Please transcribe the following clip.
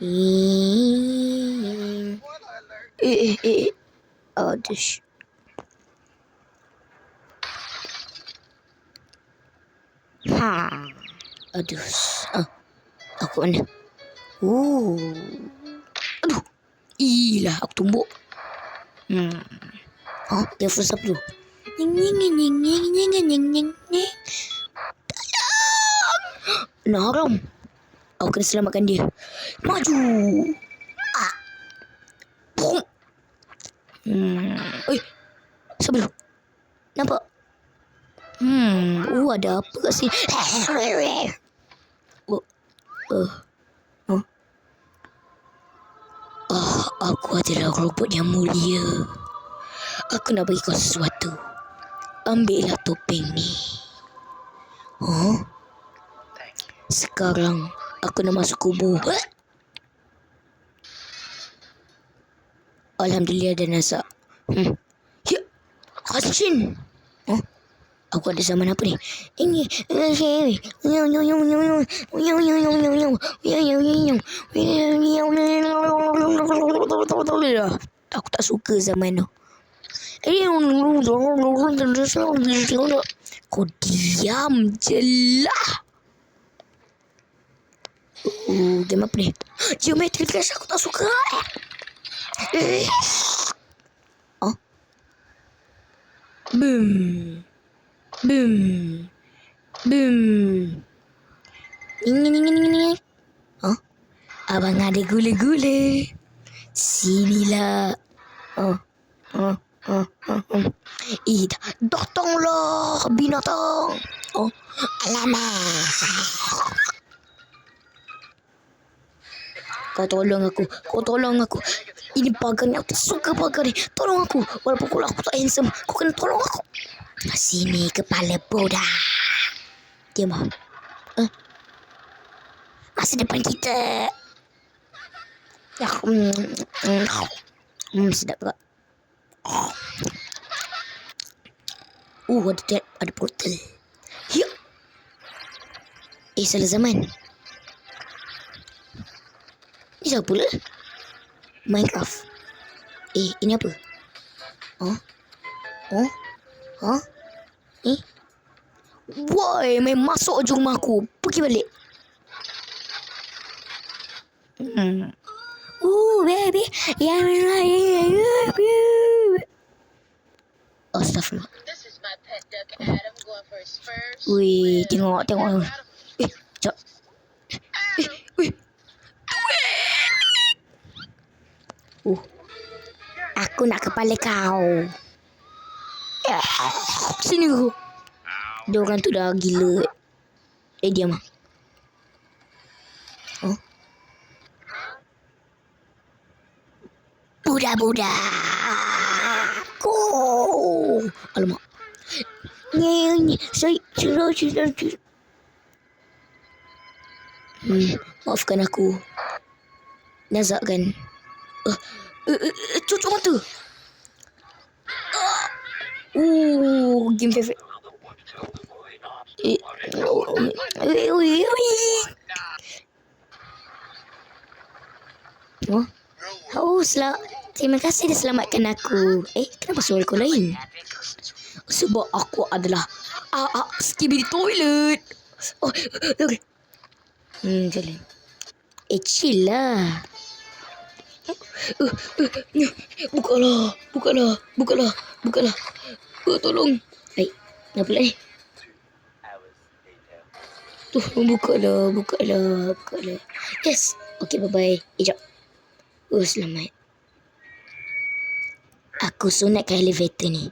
Aduh. Aduh. Aku mana? Aduh. Ilah, aku tumbuk. Dia first up tu. Haram. Aku kena selamatkan dia. Maju. Siapa tu? Nampak? Ada apa kat sini? Aku adalah robot yang mulia. Aku nak bagi kau sesuatu. Ambillah topeng ni. Sekarang aku nak masuk kubur. Alhamdulillah dah nasak. Ya, Hacin. Aku ada zaman apa ni? Ini. Aku tak suka zaman tu. Kau diam je lah. Game apa ni? Geometry Dash aku tak suka. Boom. Ini. Abang ada gula-gula. Sinilah. Datanglah binatang. Alamak. Kau tolong aku. Ini pagar ni, aku tak suka pagar ni. Tolong aku. Walaupun kalau aku tak handsome, kau kena tolong aku. Sini kepala bodoh. Diam. Masa depan kita. Sedap juga. Ada portal. Ya. Salah zaman. Ini siapa pula? Minecraft. Ini apa? Woi, main masuk je rumah aku. Pergi balik. Baby. Astaghfirullah. Wih, tengok. Jap. Aku nak kepala kau. Sini kau. Dia orang tu dah gila. Diam. Budak-budak. Alamak. Ni. Saya. Maafkan aku. Nazak kan. Cucuk mata. Game favorite. Terima kasih dah selamatkan aku. Kenapa suara kau lain? Sebab aku adalah Skibidi Toilet. Okay. Jalan. Chill lah. Bukalah. Tolong. Kenapa lah ni? Bukalah. Yes. Okay, bye-bye. Jap. Selamat. Aku sunat ke elevator ni.